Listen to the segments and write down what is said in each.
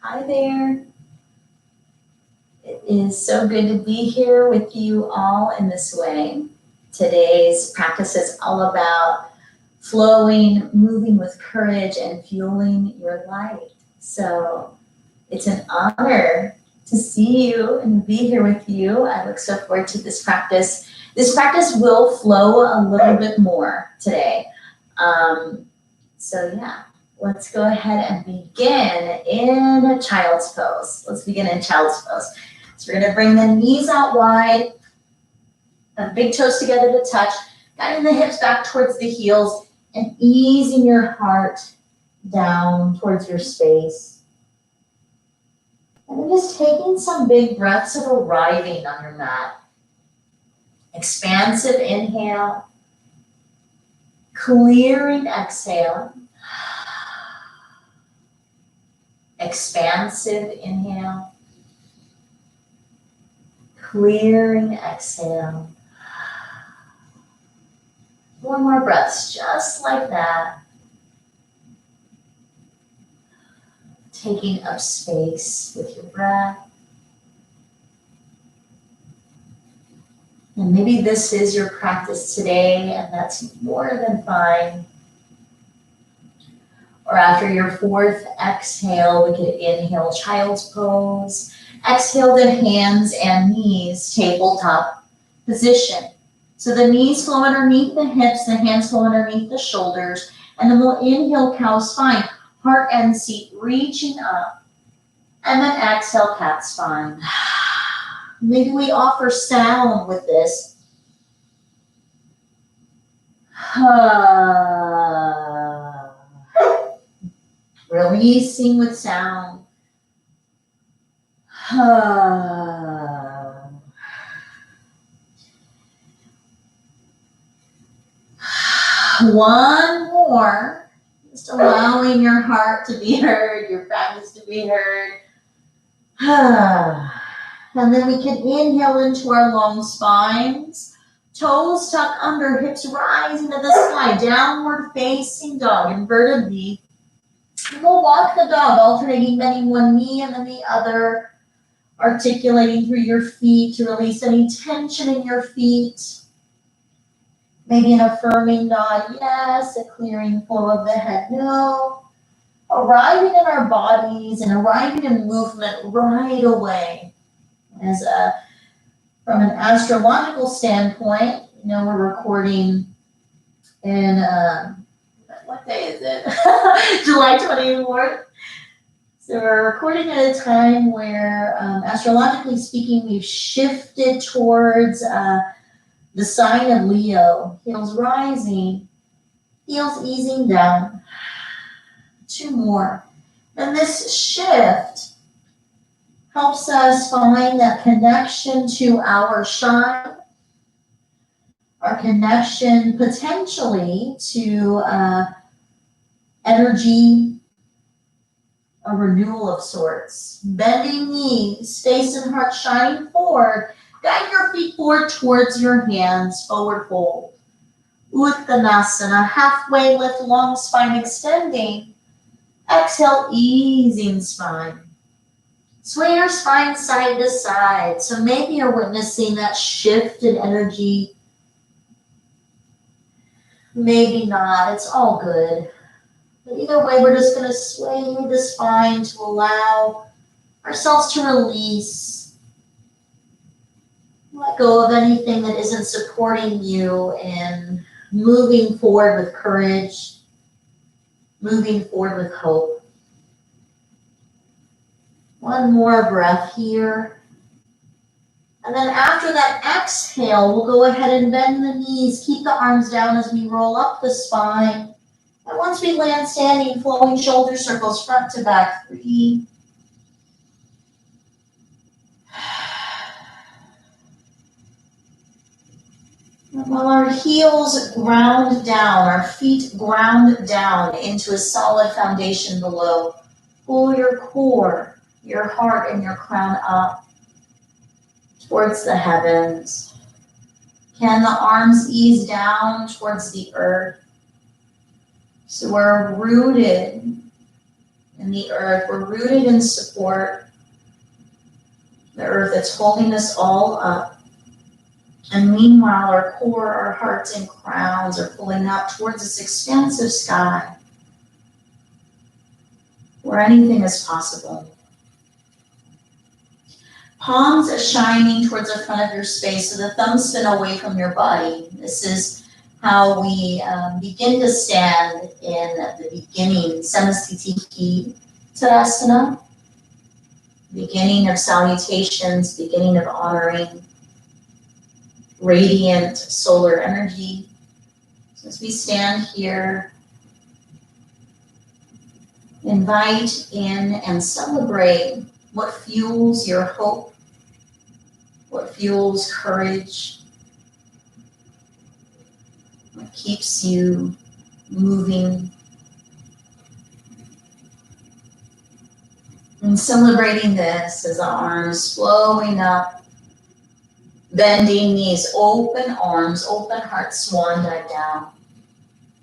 Hi there. It is so good to be here with you all in this way. Today's practice is all about flowing, moving with courage, and fueling your light. So it's an honor to see you and be here with you. I look so forward to this practice. This practice will flow a little bit more today. Yeah, let's go ahead and begin in child's pose. Let's begin in child's pose. So we're gonna bring the knees out wide, the big toes together to touch, guiding the hips back towards the heels and easing your heart down towards your space. And then just taking some big breaths of arriving on your mat. Expansive inhale, clearing exhale. Expansive inhale, clearing exhale. One more breath, just like that. Taking up space with your breath. And maybe this is your practice today, and that's more than fine. Or after your fourth exhale, we could inhale child's pose. Exhale the hands and knees tabletop position. So the knees flow underneath the hips, the hands flow underneath the shoulders, and then we'll inhale cow spine, heart and seat reaching up, and then exhale cat spine. Maybe we offer sound with this. Releasing with sound. One more. Just allowing your heart to be heard, your practice to be heard. And then we can inhale into our long spines. Toes tuck under, hips rise into the sky. Downward facing dog, inverted V. And we'll walk the dog, alternating bending one knee and then the other. Articulating through your feet to release any tension in your feet. Maybe an affirming nod, yes. A clearing flow of the head, no. Arriving in our bodies and arriving in movement right away. From an astrological standpoint, we're recording in, what day is it? July 24th. So we're recording at a time where, astrologically speaking, we've shifted towards the sign of Leo. Heels rising, heels easing down. Two more. And this shift helps us find that connection to our shine, our connection potentially to energy, a renewal of sorts. Bending knees, face and heart shining forward. Guide your feet forward towards your hands, forward fold. Uttanasana, halfway lift, long spine extending. Exhale, easing spine. Sway your spine side to side. So maybe you're witnessing that shift in energy. Maybe not, it's all good. But either way, we're just going to sway the spine to allow ourselves to release. Let go of anything that isn't supporting you in moving forward with courage, moving forward with hope. One more breath here. And then after that exhale, we'll go ahead and bend the knees, keep the arms down as we roll up the spine. And once we land standing, flowing shoulder circles front to back. 3. And while our heels ground down, our feet ground down into a solid foundation below, pull your core, your heart, and your crown up towards the heavens. Can the arms ease down towards the earth? So we're rooted in the earth. We're rooted in support. The earth that's holding us all up. And meanwhile, our core, our hearts and crowns are pulling up towards this expansive sky where anything is possible. Palms are shining towards the front of your space, so the thumbs spin away from your body. This is how we begin to stand in the beginning, Samasthiti Tadasana, beginning of salutations, beginning of honoring radiant solar energy. So as we stand here, invite in and celebrate what fuels your hope, what fuels courage, what keeps you moving. And celebrating this as the arms flowing up, bending knees, open arms, open heart, swan dive down.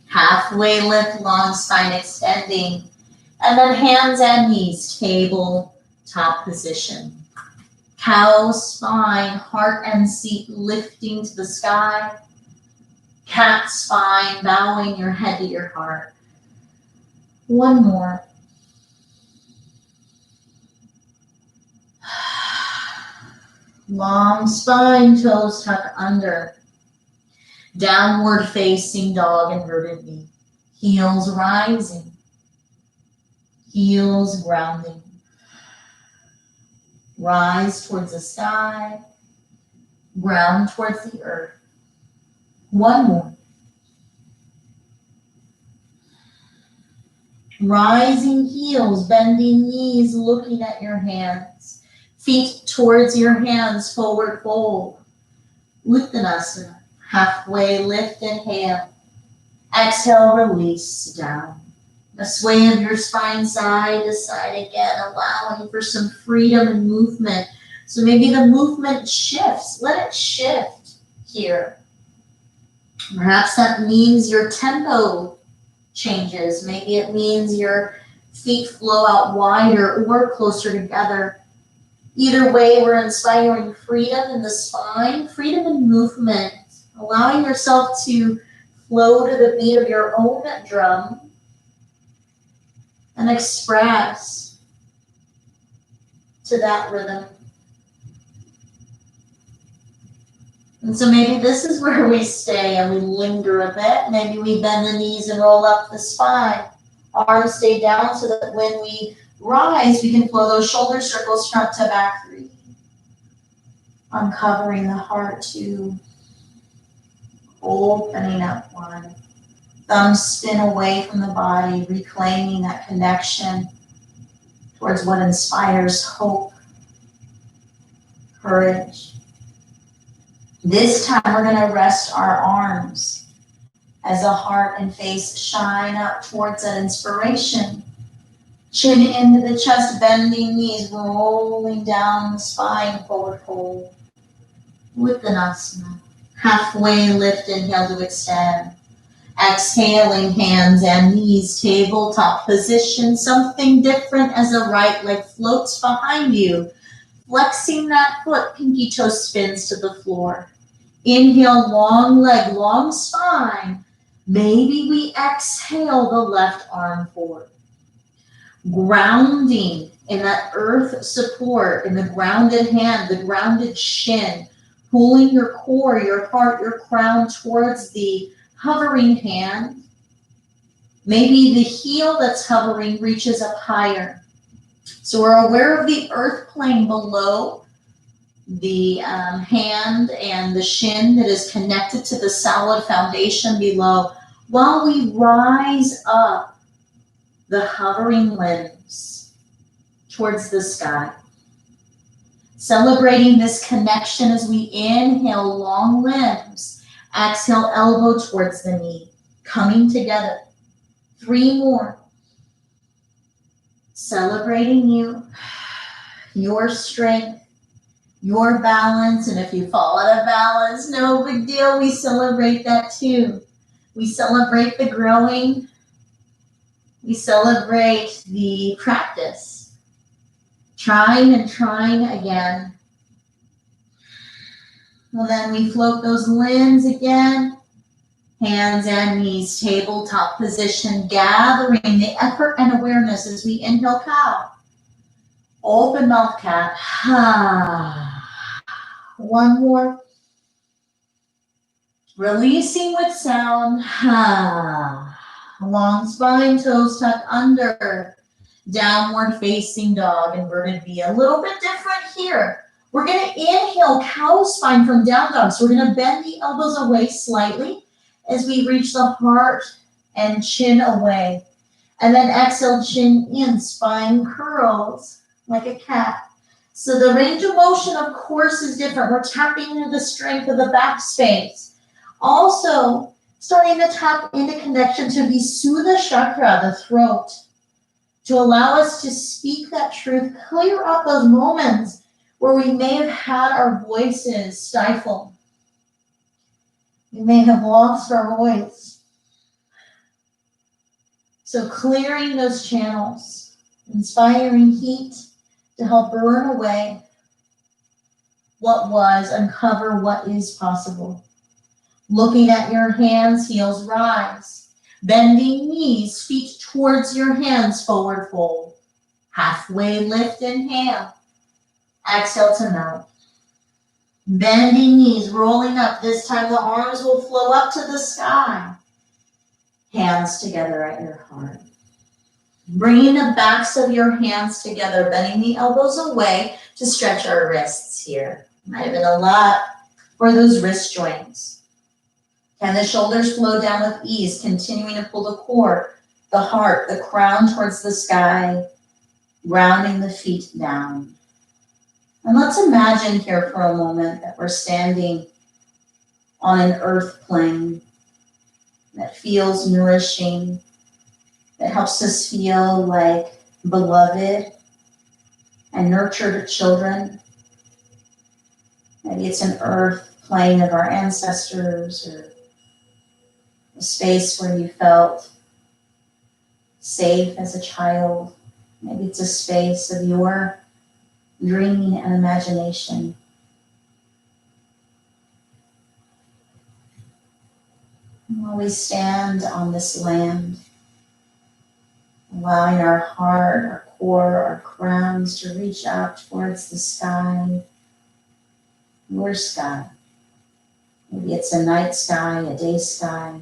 Halfway lift, long spine extending. And then hands and knees, table top position. Cow spine, heart and seat lifting to the sky. Cat spine, bowing your head to your heart. One more. Long spine, toes tuck under. Downward facing dog, inverted knee. Heels rising. Heels grounding. Rise towards the sky. Ground towards the earth. One more. Rising heels, bending knees, looking at your hands. Feet towards your hands, forward fold. Uttanasana, halfway lift, inhale. Exhale, release down. A sway of your spine side to side again, allowing for some freedom and movement. So maybe the movement shifts. Let it shift here. Perhaps that means your tempo changes. Maybe it means your feet flow out wider or closer together. Either way, we're inspiring freedom in the spine, freedom in movement, allowing yourself to flow to the beat of your own drum and express to that rhythm. And so maybe this is where we stay and we linger a bit. Maybe we bend the knees and roll up the spine. Arms stay down so that when we rise, we can flow those shoulder circles front to back 3. Uncovering the heart 2. Opening up 1. Thumbs spin away from the body, reclaiming that connection towards what inspires hope, courage. This time we're going to rest our arms as the heart and face shine up towards that inspiration. Chin into the chest, bending knees, rolling down the spine, forward fold. Uttanasana. Halfway lift, inhale to extend. Exhaling, hands and knees, tabletop position. Something different as the right leg floats behind you. Flexing that foot, pinky toe spins to the floor. Inhale, long leg, long spine. Maybe we exhale the left arm forward. Grounding in that earth support, in the grounded hand, the grounded shin. Pulling your core, your heart, your crown towards the hovering hand. Maybe the heel that's hovering reaches up higher. So we're aware of the earth plane below the hand and the shin that is connected to the solid foundation below, while we rise up the hovering limbs towards the sky. Celebrating this connection as we inhale, long limbs. Exhale, elbow towards the knee. Coming together. 3 more. Celebrating you, your strength, your balance. And if you fall out of balance, no big deal. We celebrate that too. We celebrate the growing. We celebrate the practice. Trying and trying again. Well, then we float those limbs again. Hands and knees, tabletop position, gathering the effort and awareness as we inhale cow. Open mouth cat. One more. Releasing with sound. Long spine, toes tuck under. Downward facing dog, inverted V. A little bit different here. We're going to inhale cow spine from down dog. So we're going to bend the elbows away slightly as we reach the heart and chin away. And then exhale, chin in, spine curls like a cat. So the range of motion, of course, is different. We're tapping into the strength of the back space. Also, starting to tap into connection to the Suddha chakra, the throat, to allow us to speak that truth, clear up those moments where we may have had our voices stifled. We may have lost our voice. So clearing those channels, inspiring heat to help burn away what was, uncover what is possible. Looking at your hands, heels rise. Bending knees, feet towards your hands, forward fold. Halfway lift, inhale. Exhale to melt. Bending knees, rolling up. This time the arms will flow up to the sky. Hands together at your heart. Bringing the backs of your hands together, bending the elbows away to stretch our wrists here. Might have been a lot for those wrist joints. Can the shoulders flow down with ease, continuing to pull the core, the heart, the crown towards the sky, grounding the feet down. And let's imagine here for a moment that we're standing on an earth plane that feels nourishing, that helps us feel like beloved and nurtured children. Maybe it's an earth plane of our ancestors, or a space where you felt safe as a child. Maybe it's a space of your dreaming and imagination. While we stand on this land, allowing our heart, our core, our crowns to reach out towards the sky, your sky. Maybe it's a night sky, a day sky.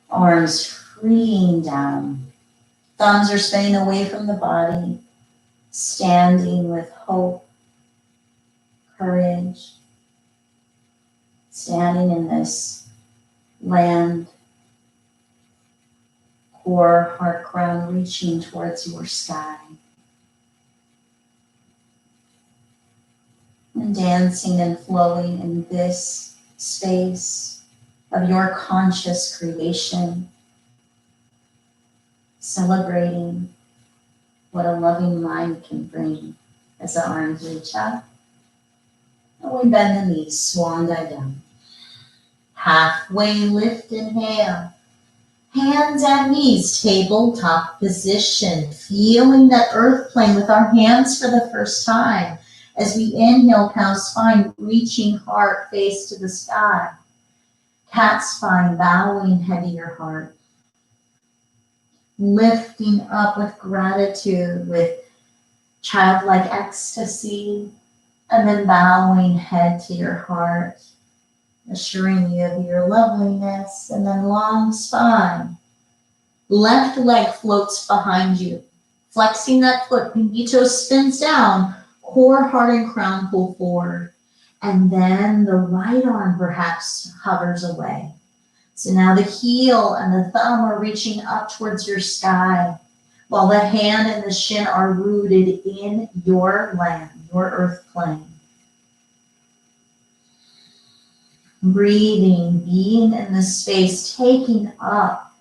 Arms freeing down. Thumbs are staying away from the body, standing with hope, courage, standing in this land, core, heart, crown, reaching towards your sky. And dancing and flowing in this space of your conscious creation, celebrating what a loving mind can bring as the arms reach up. And we bend the knees, swan dive down. Halfway lift, inhale. Hands and knees, tabletop position. Feeling that earth plane with our hands for the first time. As we inhale, cow spine, reaching heart, face to the sky. Cat spine, bowing head to your heart. Lifting up with gratitude, with childlike ecstasy, and then bowing head to your heart, assuring you of your loveliness, and then long spine. Left leg floats behind you, flexing that foot, pinky toe spins down, core, heart, and crown pull forward. And then the right arm perhaps hovers away. So now the heel and the thumb are reaching up towards your sky, while the hand and the shin are rooted in your land, your earth plane. Breathing, being in this space, taking up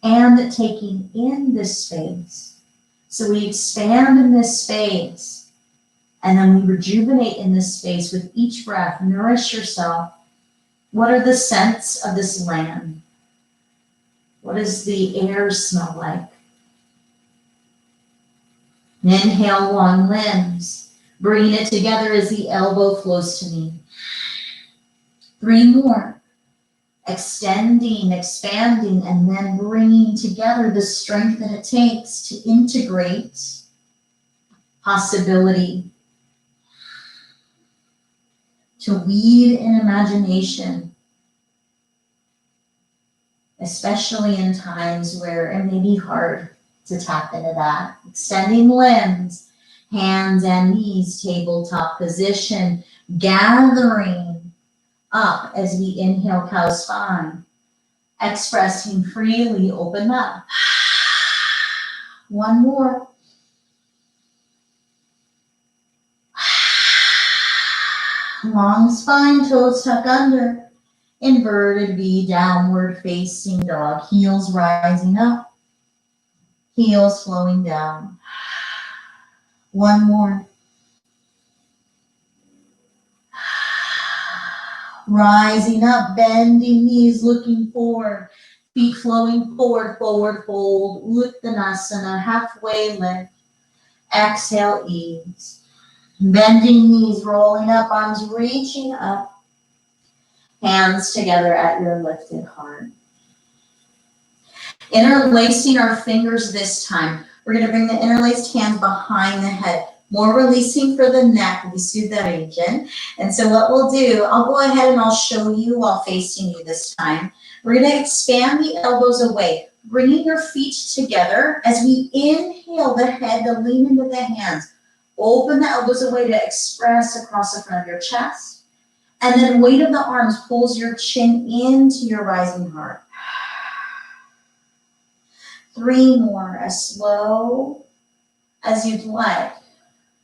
and taking in this space. So we expand in this space, and then we rejuvenate in this space with each breath. Nourish yourself. What are the scents of this land? What does the air smell like? Inhale, long limbs. Bringing it together as the elbow flows to knee. 3 more. Extending, expanding, and then bringing together the strength that it takes to integrate possibility, to weave in imagination, especially in times where it may be hard to tap into that. Extending limbs, hands and knees, tabletop position, gathering up as we inhale, cow spine. Expressing freely, open up. 1 more. Long spine, toes tuck under. Inverted V, downward facing dog. Heels rising up. Heels flowing down. 1 more. Rising up, bending knees, looking forward. Feet flowing forward, forward fold. Uttanasana, halfway lift. Exhale, ease. Bending knees, rolling up, arms reaching up. Hands together at your lifted heart. Interlacing our fingers this time. We're going to bring the interlaced hands behind the head. More releasing for the neck, Visuddha region. And so what we'll do, I'll go ahead and I'll show you while facing you this time. We're going to expand the elbows away, bringing your feet together as we inhale the head to lean into the hands. Open the elbows away to express across the front of your chest. And then weight of the arms pulls your chin into your rising heart. 3 more, as slow as you'd like.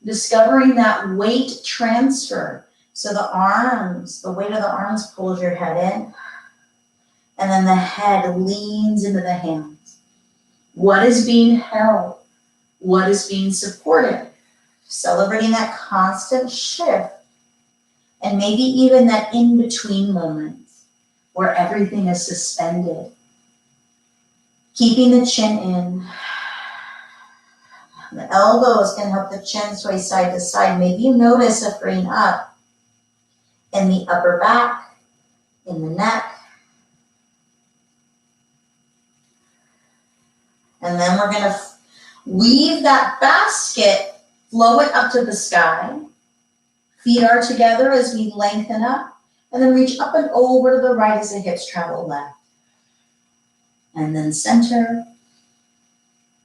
Discovering that weight transfer. So the arms, the weight of the arms pulls your head in. And then the head leans into the hands. What is being held? What is being supported? Celebrating that constant shift. And maybe even that in-between moment where everything is suspended. Keeping the chin in. The elbows can help the chin sway side to side. Maybe you notice a fraying up in the upper back, in the neck. And then we're going to weave that basket, flow it up to the sky. Feet are together as we lengthen up. And then reach up and over to the right as the hips travel left. And then center,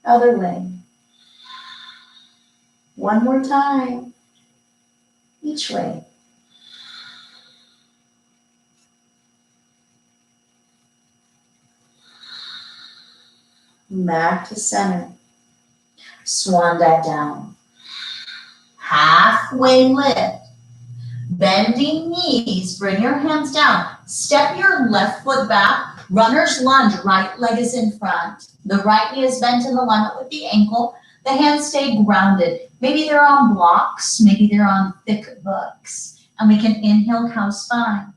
other way. 1 more time, each way. Back to center. Swan dive down. Halfway lift. Bending knees, bring your hands down. Step your left foot back. Runner's lunge, right leg is in front. The right knee is bent in alignment with the ankle. The hands stay grounded. Maybe they're on blocks, maybe they're on thick books. And we can inhale, cow spine.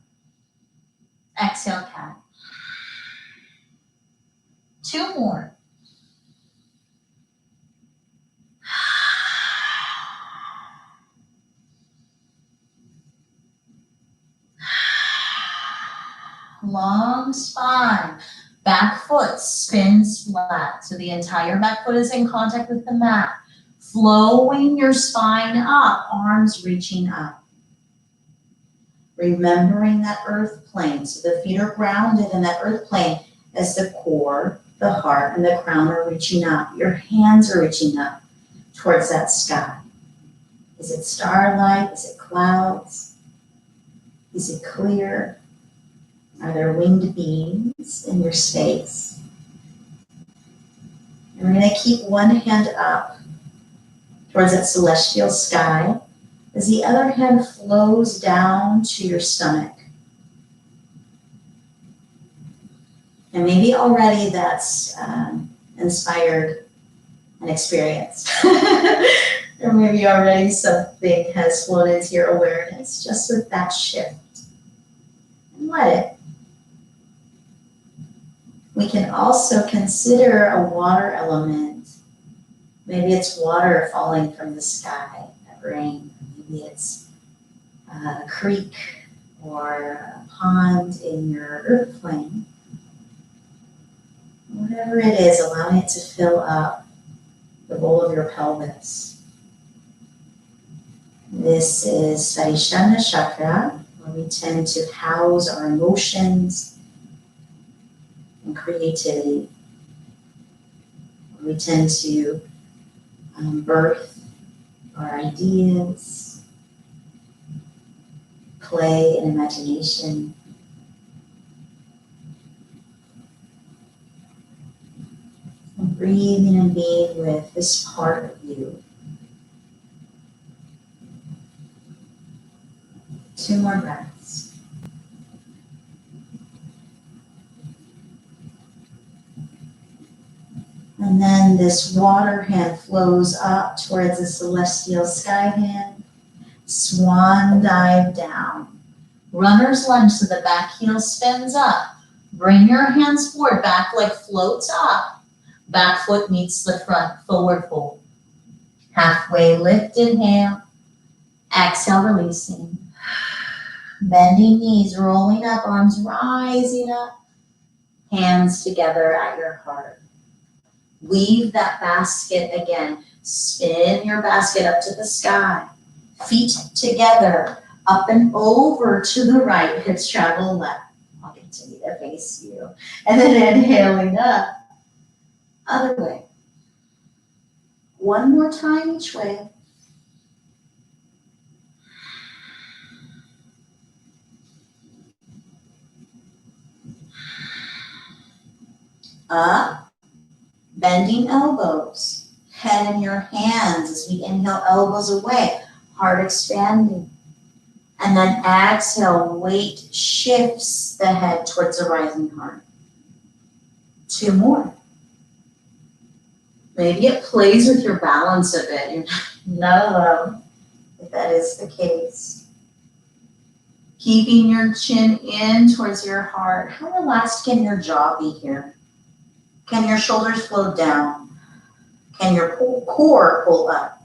Exhale, cat. 2 more. Long spine. Back foot spins flat. So the entire back foot is in contact with the mat. Flowing your spine up, arms reaching up. Remembering that earth plane. So the feet are grounded in that earth plane as the core, the heart, and the crown are reaching up. Your hands are reaching up towards that sky. Is it starlight? Is it clouds? Is it clear? Are there winged beings in your space? And we're going to keep one hand up towards that celestial sky as the other hand flows down to your stomach. And maybe already that's inspired an experience. Or maybe already something has flown into your awareness just with that shift. And let it. We can also consider a water element. Maybe it's water falling from the sky, that rain. Maybe it's a creek or a pond in your earth plane. Whatever it is, allowing it to fill up the bowl of your pelvis. This is Svadhisthana Chakra, where we tend to house our emotions and creativity. We tend to birth our ideas, play and imagination. And breathing and being with this part of you. 2 more breaths. And then this water hand flows up towards the celestial sky hand. Swan dive down. Runner's lunge so the back heel spins up. Bring your hands forward, back leg floats up. Back foot meets the front, forward fold. Halfway lift, inhale. Exhale, releasing. Bending knees, rolling up, arms rising up. Hands together at your heart. Weave that basket again. Spin your basket up to the sky. Feet together, up and over to the right. Hips travel left. I'll continue to face you. And then inhaling up. Other way. 1 more time each way. Up. Bending elbows. Head in your hands as we inhale, elbows away. Heart expanding. And then exhale, weight shifts the head towards the rising heart. 2 more. Maybe it plays with your balance a bit. You're not alone if that is the case. Keeping your chin in towards your heart. How relaxed can your jaw be here? Can your shoulders float down? Can your core pull up?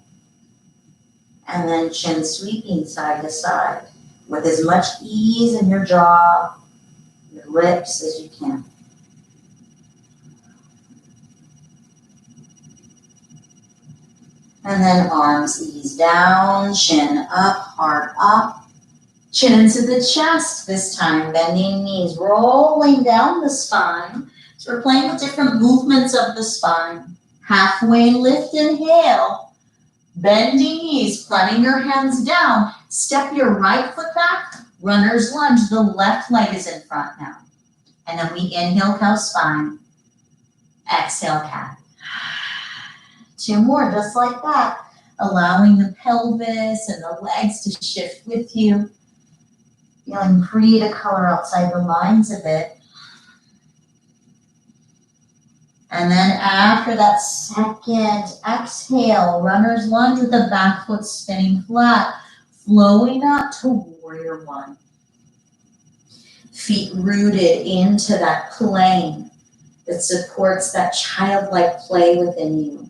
And then chin sweeping side to side with as much ease in your jaw, your lips as you can. And then arms ease down, chin up, heart up. Chin into the chest this time, bending knees, rolling down the spine. So we're playing with different movements of the spine. Halfway lift, inhale. Bending knees, planting your hands down. Step your right foot back, runner's lunge. The left leg is in front now. And then we inhale, cow spine. Exhale, cat. 2 more, just like that. Allowing the pelvis and the legs to shift with you. Feeling free to color outside the lines a bit. And then after that second exhale, runner's lunge with the back foot spinning flat, flowing up to warrior 1. Feet rooted into that plane that supports that childlike play within you.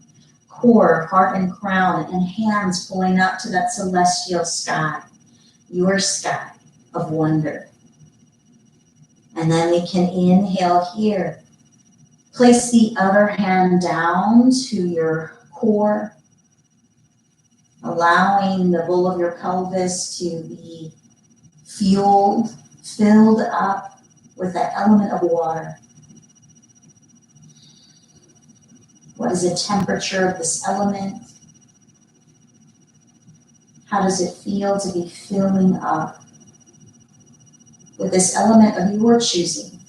Core, heart, and crown, and hands pulling up to that celestial sky, your sky of wonder. And then we can inhale here. Place the other hand down to your core, allowing the bowl of your pelvis to be filled up with that element of water. What is the temperature of this element? How does it feel to be filling up with this element of your choosing?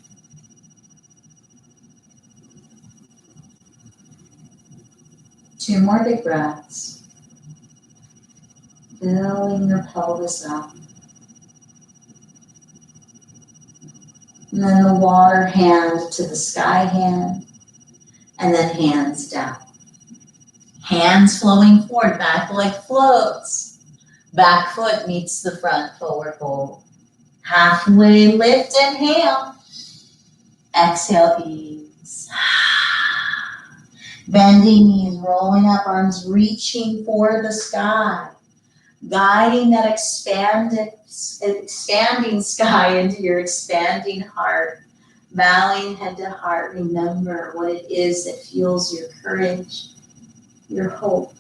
Two more big breaths. Filling your pelvis up. And then the water hand to the sky hand. And then hands down. Hands flowing forward, back leg floats. Back foot meets the front, forward fold. Halfway lift, inhale. Exhale, ease. Bending knees, rolling up, arms reaching for the sky. Guiding that expanding sky into your expanding heart. Bowing head to heart, remember what it is that fuels your courage, your hope.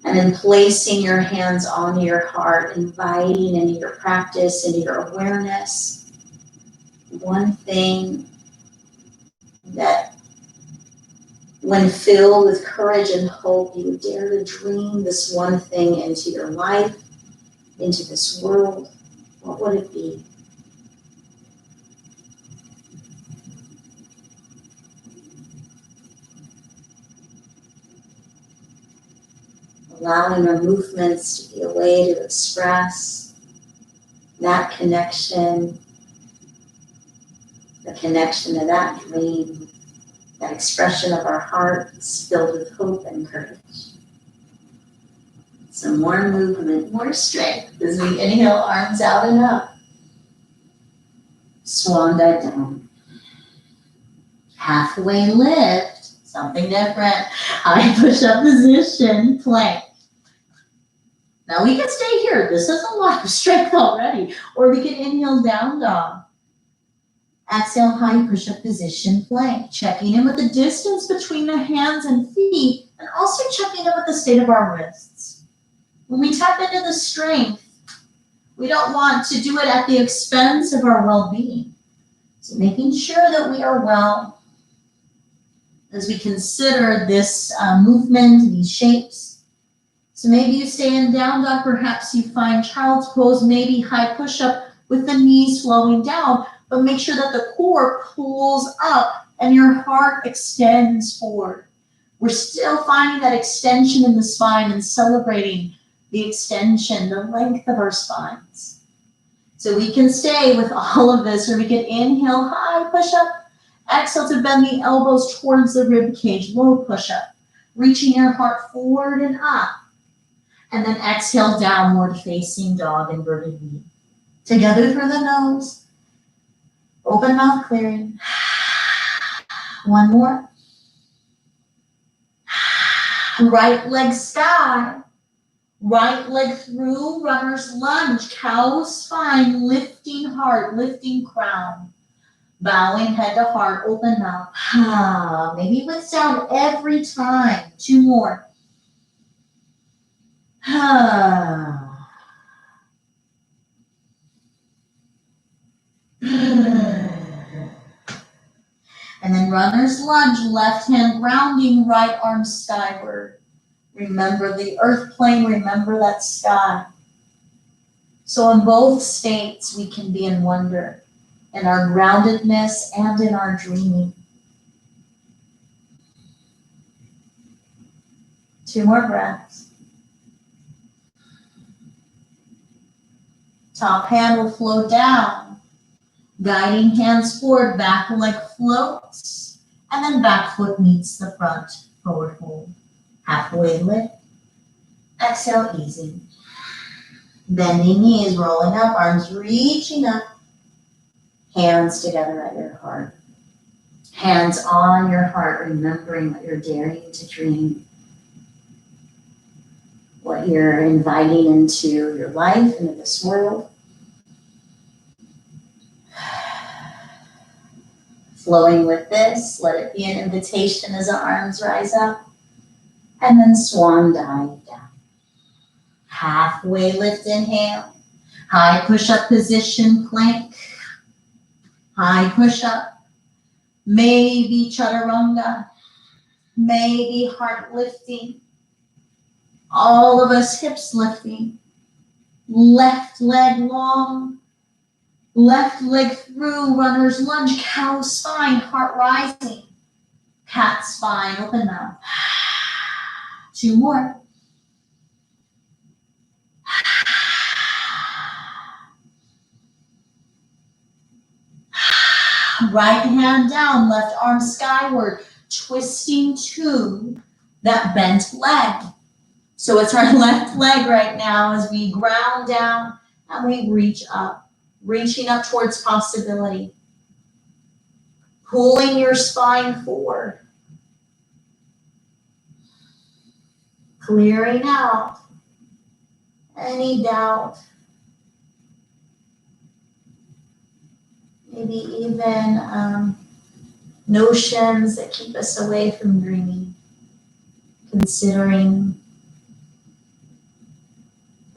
And then placing your hands on your heart, inviting into your practice, into your awareness, one thing that when filled with courage and hope, you would dare to dream this one thing into your life, into this world. What would it be? Allowing our movements to be a way to express that connection, the connection to that dream, that expression of our hearts filled with hope and courage. Some more movement, more strength as we inhale, arms out and up. Swan dive down. Halfway lift, something different. High push-up position, plank. Now we can stay here. This is a lot of strength already. Or we can inhale, down dog. Exhale, high push-up position, plank. Checking in with the distance between the hands and feet, and also checking in with the state of our wrists. When we tap into the strength, we don't want to do it at the expense of our well-being. So making sure that we are well as we consider this movement, these shapes. So maybe you stay in down dog, perhaps you find child's pose, maybe high push-up with the knees flowing down, but make sure that the core pulls up and your heart extends forward. We're still finding that extension in the spine and celebrating the extension, the length of our spines. So we can stay with all of this, or we can inhale, high push-up, exhale to bend the elbows towards the rib cage, low push-up, reaching your heart forward and up. And then exhale, downward facing dog, inverted V. Together through the nose, open mouth clearing. One more. Right leg sky. Right leg through, runner's lunge, cow spine, lifting heart, lifting crown. Bowing head to heart, open mouth. Maybe with sound every time. Two more. And then runner's lunge, left hand grounding, right arm skyward. Remember the earth plane, remember that sky. So in both states, we can be in wonder, in our groundedness and in our dreaming. Two more breaths. Top hand will flow down, guiding hands forward, back leg floats, and then back foot meets the front, forward fold. Halfway lift, exhale, easy. Bending knees, rolling up, arms reaching up, hands together at your heart. Hands on your heart, remembering what you're daring to dream, what you're inviting into your life, into this world. Flowing with this, let it be an invitation as the arms rise up. And then swan dive down. Halfway lift, inhale. High push-up position, plank. High push-up. Maybe chaturanga. Maybe heart lifting. All of us hips lifting. Left leg long. Left leg through, runner's lunge, cow spine, heart rising. Cat spine, open mouth. Two more. Right hand down, left arm skyward, twisting to that bent leg. So it's our left leg right now as we ground down and we reach up, reaching up towards possibility. Pulling your spine forward. Clearing out any doubt. Maybe even notions that keep us away from dreaming. Considering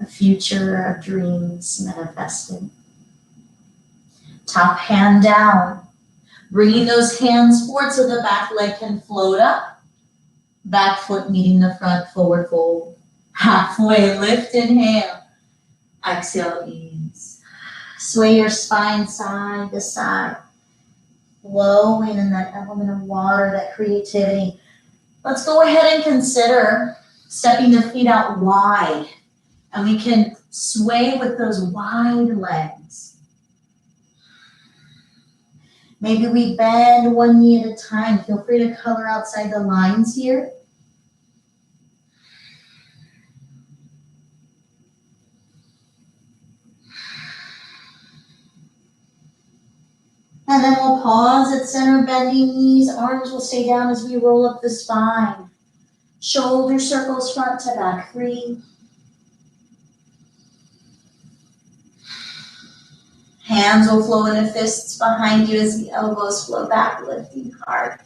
a future of dreams manifested. Top hand down. Bringing those hands forward so the back leg can float up. Back foot meeting the front, forward fold. Halfway lift, inhale. Exhale, ease. Sway your spine side to side. Flowing in that element of water, that creativity. Let's go ahead and consider stepping the feet out wide. And we can sway with those wide legs. Maybe we bend one knee at a time. Feel free to color outside the lines here. And then we'll pause at center, bending knees. Arms will stay down as we roll up the spine. Shoulder circles front to back. 3. Hands will flow into fists behind you as the elbows flow back, lifting heart,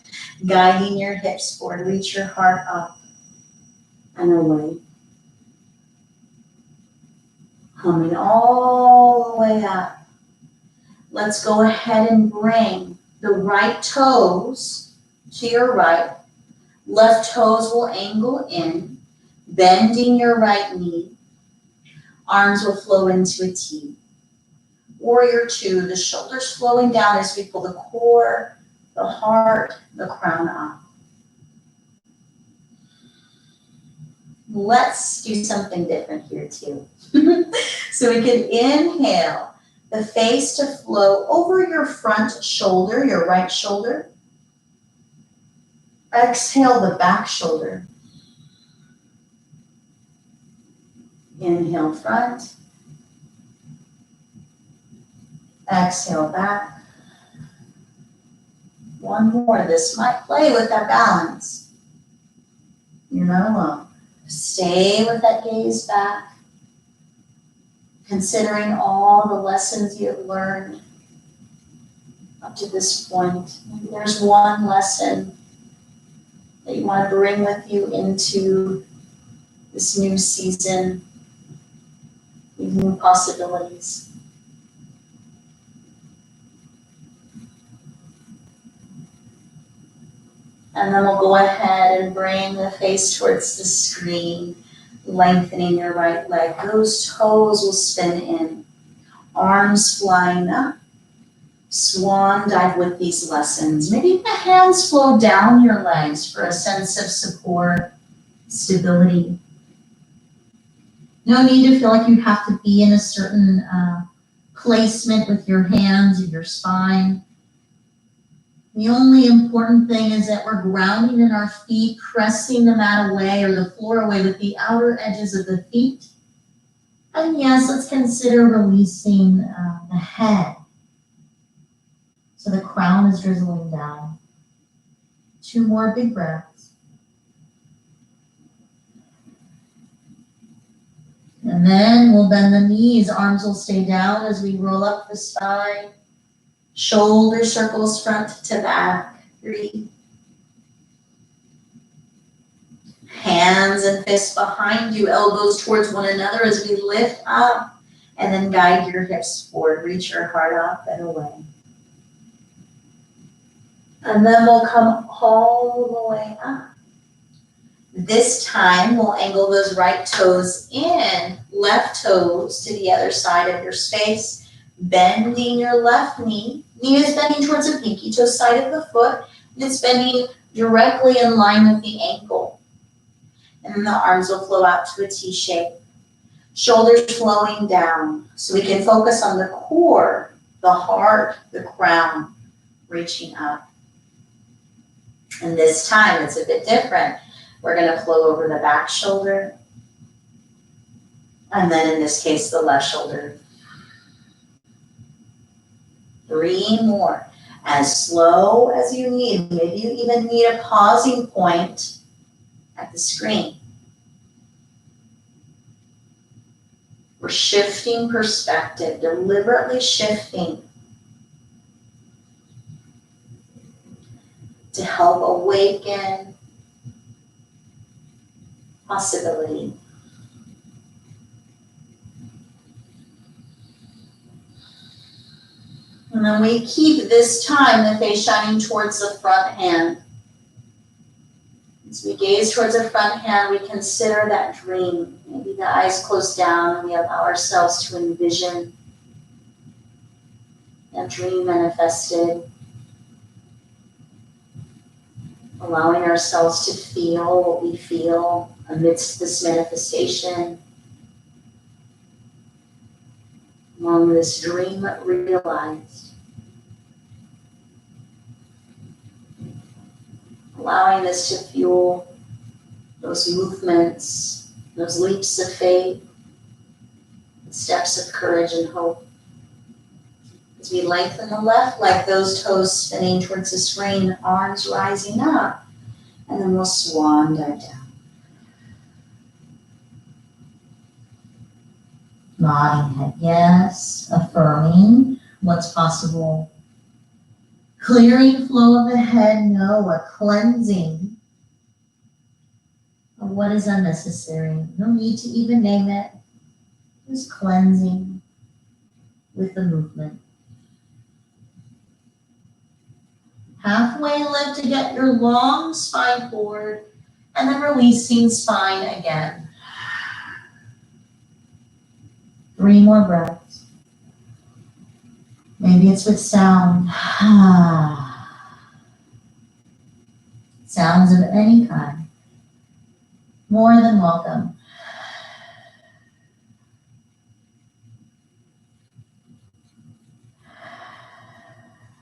guiding your hips forward. Reach your heart up and away. Coming all the way up. Let's go ahead and bring the right toes to your right. Left toes will angle in, bending your right knee. Arms will flow into a T. Warrior 2, the shoulders flowing down as we pull the core, the heart, the crown up. Let's do something different here too. So we can inhale the face to flow over your front shoulder, your right shoulder. Exhale the back shoulder. Inhale front. Exhale back. One more. This might play with that balance. You're not alone. Stay with that gaze back. Considering all the lessons you have learned up to this point. Maybe there's one lesson that you want to bring with you into this new season, these new possibilities. And then we'll go ahead and bring the face towards the screen, lengthening your right leg. Those toes will spin in. Arms flying up. Swan dive with these lessons. Maybe the hands flow down your legs for a sense of support, stability. No need to feel like you have to be in a certain placement with your hands or your spine. The only important thing is that we're grounding in our feet, pressing the mat away or the floor away with the outer edges of the feet. And yes, let's consider releasing the head. So the crown is drizzling down. 2 more big breaths. And then we'll bend the knees. Arms will stay down as we roll up the spine. Shoulder circles front to back. 3. Hands and fists behind you, elbows towards one another as we lift up and then guide your hips forward. Reach your heart up and away. And then we'll come all the way up. This time we'll angle those right toes in, left toes to the other side of your space, bending your left knee. Knee is bending towards the pinky toe side of the foot, and it's bending directly in line with the ankle. And then the arms will flow out to a T shape. Shoulders flowing down, so we can focus on the core, the heart, the crown, reaching up. And this time it's a bit different. We're going to flow over the back shoulder. And then in this case, the left shoulder. 3 more. as slow as you need. Maybe you even need a pausing point at the screen. We're shifting perspective, deliberately shifting to help awaken possibility. And then we keep this time the face shining towards the front hand. As we gaze towards the front hand, we consider that dream. Maybe the eyes close down and we allow ourselves to envision that dream manifested. Allowing ourselves to feel what we feel amidst this manifestation. Among this dream realized. Allowing this to fuel those movements, those leaps of faith, the steps of courage and hope. As we lengthen the left leg, those toes spinning towards the screen, arms rising up, and then we'll swan dive down. Nodding head yes, affirming what's possible. Clearing flow of the head, no, a cleansing of what is unnecessary. No need to even name it. Just cleansing with the movement. Halfway lift to get your long spine forward, and then releasing spine again. 3 more breaths. Maybe it's with sound. Sounds of any kind. More than welcome.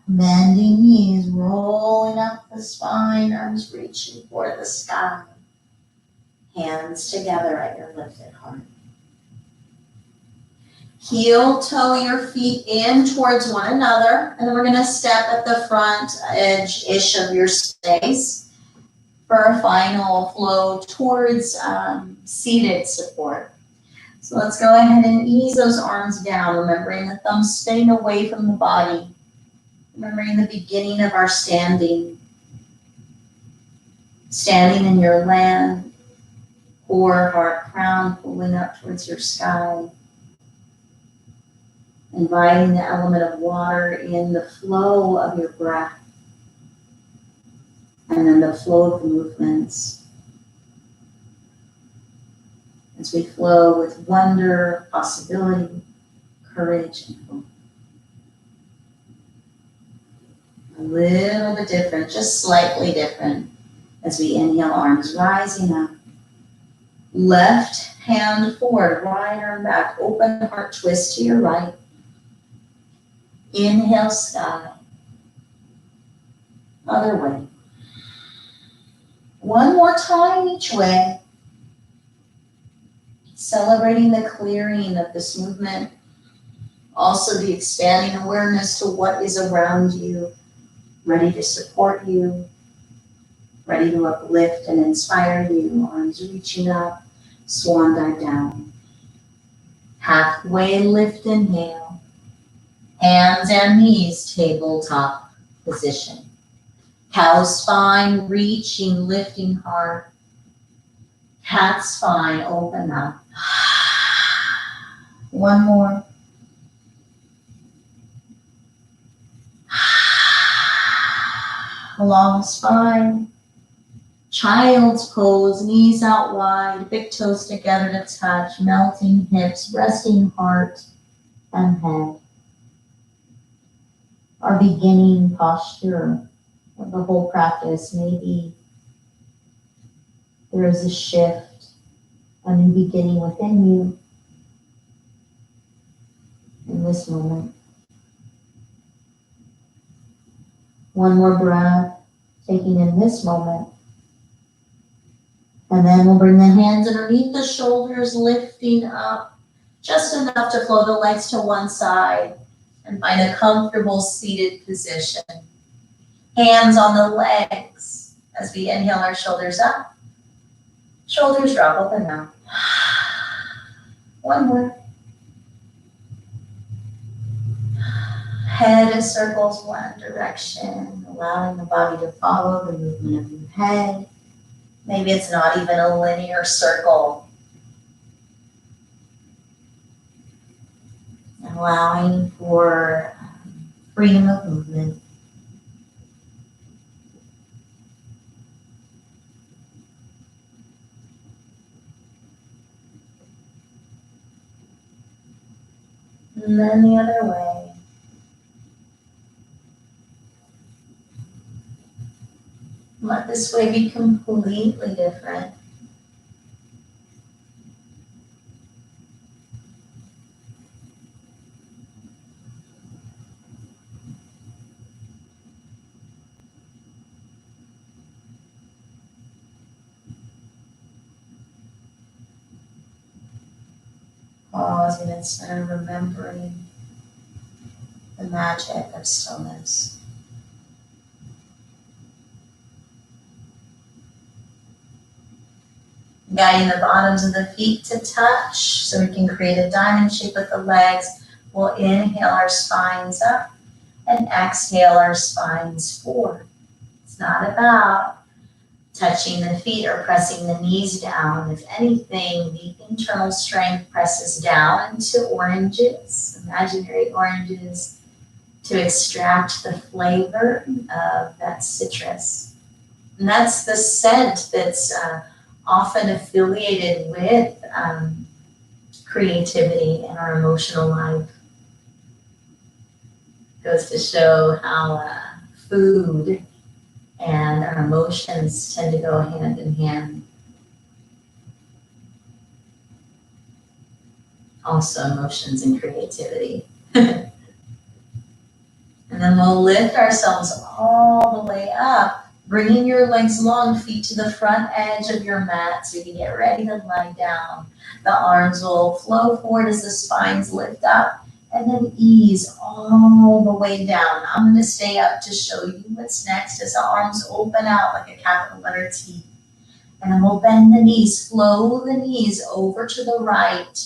Bending knees, rolling up the spine, arms reaching for the sky. Hands together at your lifted heart. Heel toe your feet in towards one another, and then we're going to step at the front edge-ish of your space for a final flow towards seated support. So let's go ahead and ease those arms down, remembering the thumbs spinning away from the body. Remembering the beginning of our standing. Standing in your land, core, heart, crown, pulling up towards your sky. Inviting the element of water in the flow of your breath. And then the flow of the movements. As we flow with wonder, possibility, courage, and hope. A little bit different, just slightly different. As we inhale, arms rising up. Left hand forward, right arm back, open heart twist to your right. Inhale, sky. Other way. One more time each way. Celebrating the clearing of this movement. Also the expanding awareness to what is around you. Ready to support you, ready to uplift and inspire you, arms reaching up, swan dive down. Halfway lift, inhale, hands and knees, tabletop position. Cow spine, reaching, lifting heart. Cat spine, open up. One more. Long spine, child's pose, knees out wide, big toes together to touch, melting hips, resting heart and head. Our beginning posture of the whole practice, maybe there is a shift, a new beginning within you in this moment. One more breath, taking in this moment. And then we'll bring the hands underneath the shoulders, lifting up just enough to flow the legs to one side and find a comfortable seated position. Hands on the legs as we inhale our shoulders up. Shoulders drop, open now. One more. Head circles one direction, allowing the body to follow the movement of your head. Maybe it's not even a linear circle. Allowing for freedom of movement. And then the other way. Let this way be completely different. Pausing and center, remembering the magic of stillness. Guiding the bottoms of the feet to touch so we can create a diamond shape with the legs. We'll inhale our spines up and exhale our spines forward. It's not about touching the feet or pressing the knees down. If anything, the internal strength presses down into oranges, imaginary oranges, to extract the flavor of that citrus. And that's the scent that's often affiliated with creativity in our emotional life. Goes to show how food and our emotions tend to go hand in hand. Also emotions and creativity. And then we'll lift ourselves all the way up, bringing your legs long, feet to the front edge of your mat so you can get ready to lie down. The arms will flow forward as the spines lift up and then ease all the way down. I'm going to stay up to show you what's next as the arms open out like a capital letter T. And then we'll bend the knees, flow the knees over to the right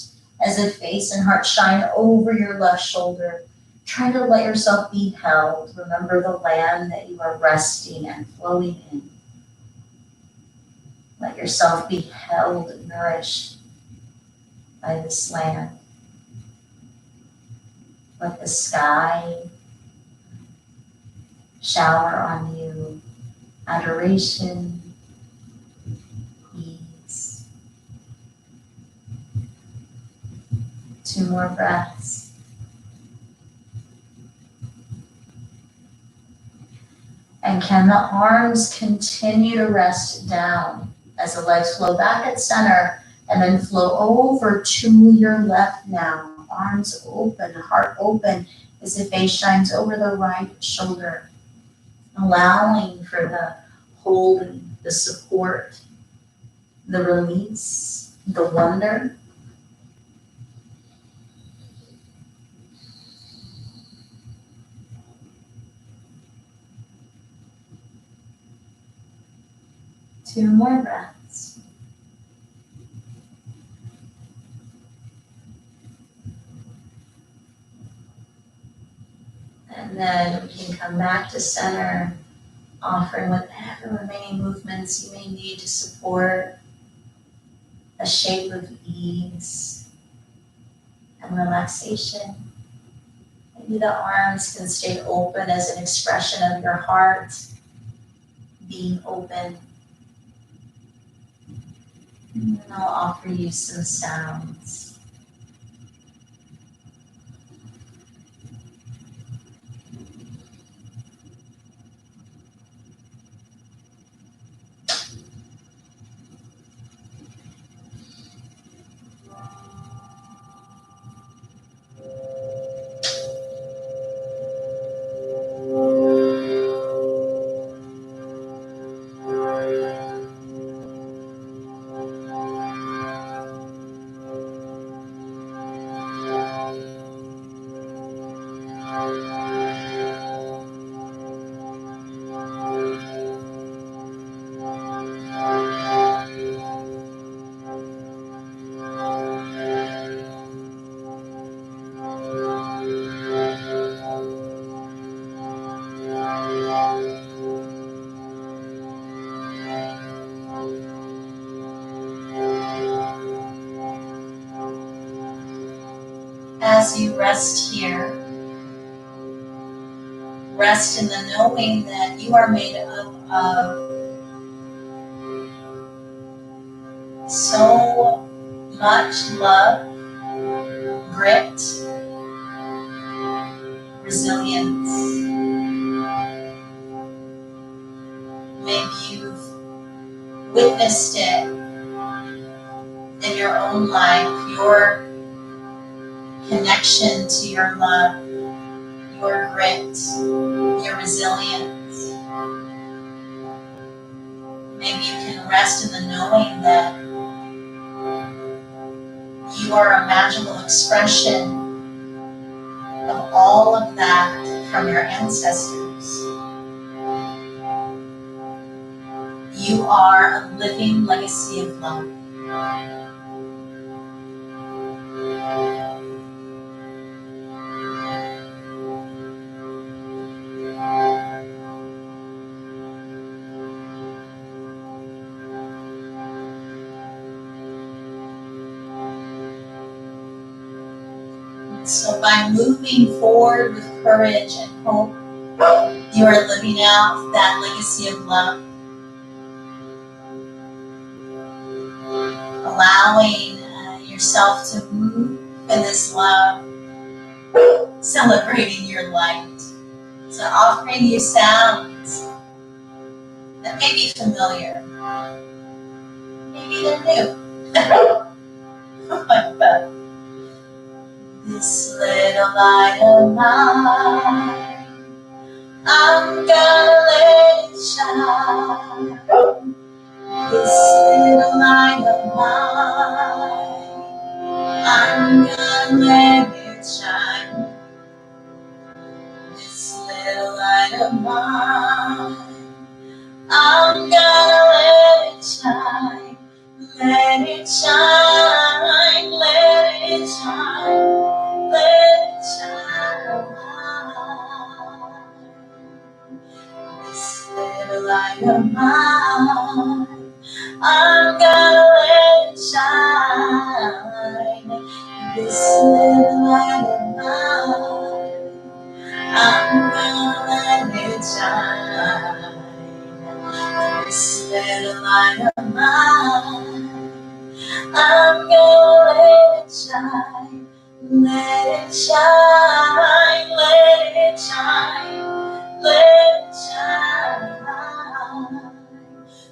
as if face and heart shine over your left shoulder. Try to let yourself be held. Remember the land that you are resting and flowing in. Let yourself be held and nourished by this land. Let the sky shower on you adoration, ease. 2 more breaths. And can the arms continue to rest down as the legs flow back at center and then flow over to your left now. Arms open, heart open as the face shines over the right shoulder. Allowing for the holding, the support, the release, the wonder. Two more breaths. And then we can come back to center, offering whatever remaining movements you may need to support a shape of ease and relaxation. Maybe the arms can stay open as an expression of your heart being open. And then I'll offer you some sounds. as you rest here, rest in the knowing that you are made up of so much love, grit, resilience. Maybe you've witnessed it in your own life, your connection to your love, your grit, your resilience. Maybe you can rest in the knowing that you are a magical expression of all of that from your ancestors. You are a living legacy of love. So by moving forward with courage and hope, you are living out that legacy of love, allowing yourself to move in this love, celebrating your light. So offering you sounds that may be familiar, maybe they're new. But this little light of mine, I'm gonna let it shine. This little light of mine, I'm gonna let it shine. This little light of mine, I'm gonna let it shine. Let it shine, let it shine, let it shine. This little light of mine, I'm gonna let it shine. This little light of mine, I'm gonna let it shine. This little light of mine, I'm gonna let it shine. Let it shine, let it shine, let it shine.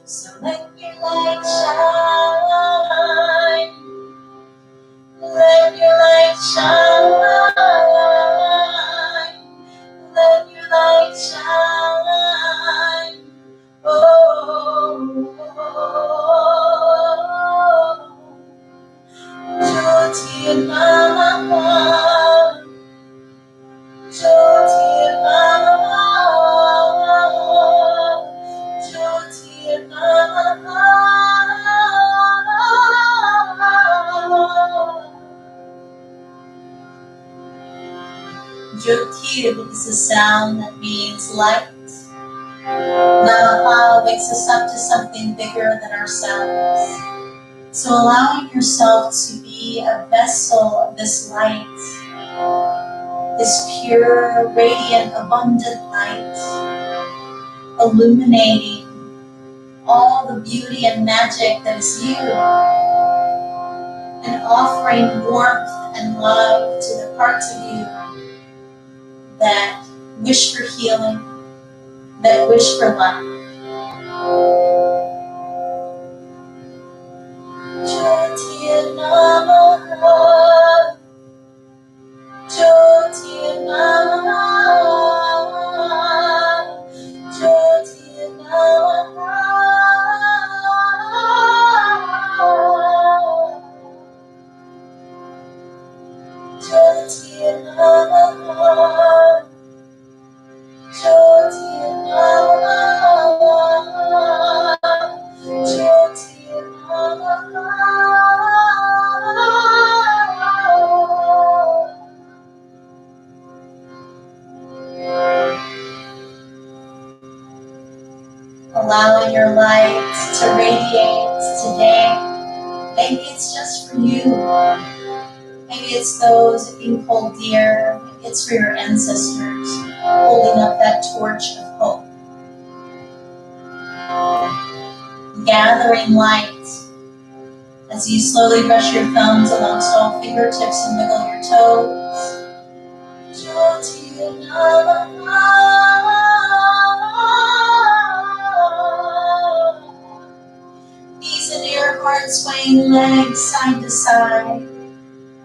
So let your light shine. Let your light shine. Let your light shine. Oh, Jyoti Mama, Jyoti Mama, Jyoti Mama. Jyoti is a sound that means light. Namaha wakes us up to something bigger than ourselves. So allowing yourself to be a vessel of this light, this pure, radiant, abundant light, illuminating all the beauty and magic that is you, and offering warmth and love to the parts of you that wish for healing, that wish for love. Jyoti Namaha, Jyoti Namaha, Jyoti Namaha, Jyoti Namaha, Jyoti Namaha, Jyoti Namaha. Allowing your light to radiate today. Maybe it's just for you. Maybe maybe it's those that you hold dear. Maybe it's for your ancestors, holding up that torch of hope. Gathering light as you slowly brush your thumbs alongst all fingertips and wiggle your toes. Knees into your heart, swaying legs side to side,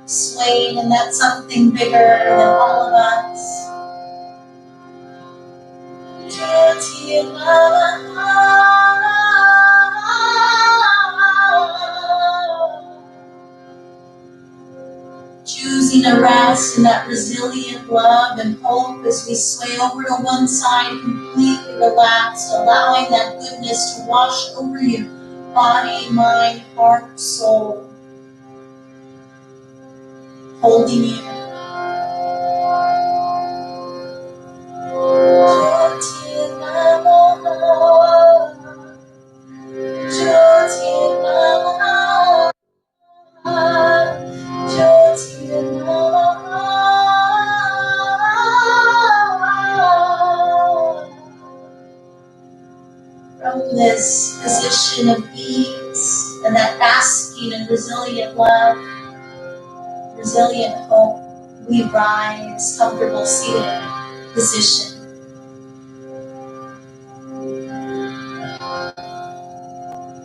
swaying in that something bigger than all of us. Choosing a rest in that resilient love and hope as we sway over to one side, completely relaxed, allowing that goodness to wash over you, body, mind, heart, soul, holding you. From this position of ease and that basking and resilient love, resilient hope, we rise, comfortable seated position.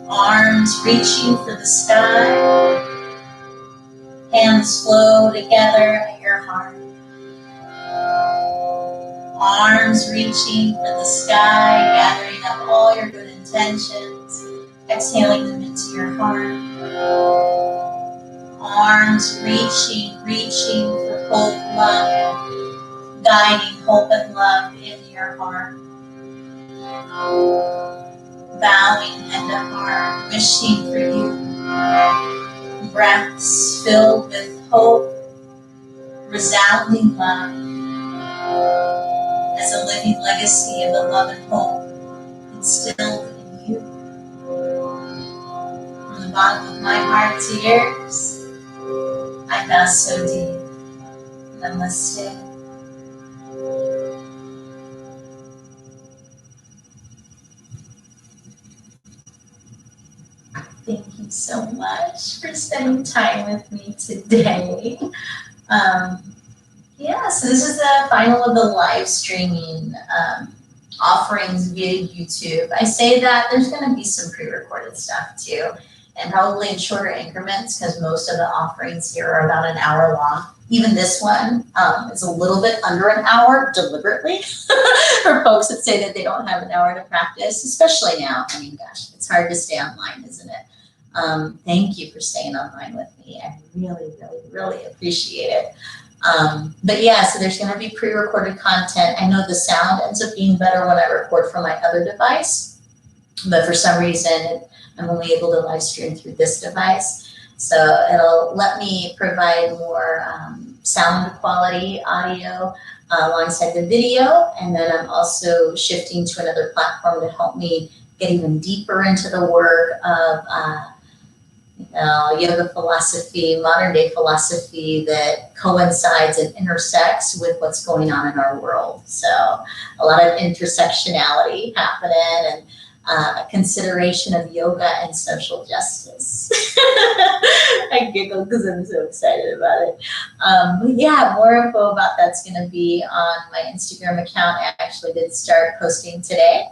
Arms reaching for the sky, hands flow together at your heart. Arms reaching for the sky, gathering up all your good intentions, exhaling them into your heart. Arms reaching for hope, love, guiding hope and love into your heart. Bowing head to heart, wishing for you. Breaths filled with hope, resounding love, as a living legacy of the love and hope instilled in you. From the bottom of my heart to yours, I bow so deep. Namaste. Thank you so much for spending time with me today. So this is the final of the live streaming offerings via YouTube. I say that there's going to be some pre-recorded stuff too, and probably in shorter increments because most of the offerings here are about an hour long. Even this one is a little bit under an hour deliberately for folks that say that they don't have an hour to practice, especially now. I mean, gosh, it's hard to stay online, isn't it? Thank you for staying online with me. I really, really, really appreciate it. So there's going to be pre-recorded content. I know the sound ends up being better when I record from my other device, but for some reason I'm only able to live stream through this device. So it'll let me provide more sound quality audio alongside the video. And then I'm also shifting to another platform to help me get even deeper into the work of yoga philosophy, modern day philosophy that coincides and intersects with what's going on in our world. So a lot of intersectionality happening and consideration of yoga and social justice. I giggle because I'm so excited about it. More info about that's going to be on my Instagram account. I actually did start posting today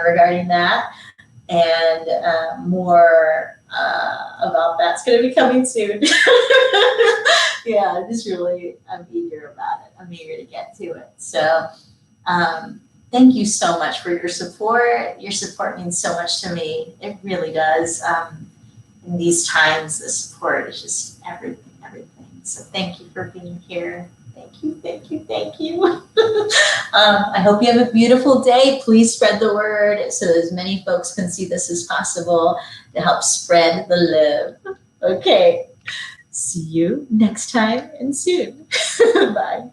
regarding that, and more about that's going to be coming soon. I'm eager about it. I'm eager to get to it. So thank you so much for your support. Your support means so much to me. It really does. In these times, the support is just everything. So thank you for being here. Thank you. I hope you have a beautiful day. Please spread the word so as many folks can see this as possible to help spread the love. Okay. See you next time and soon. Bye.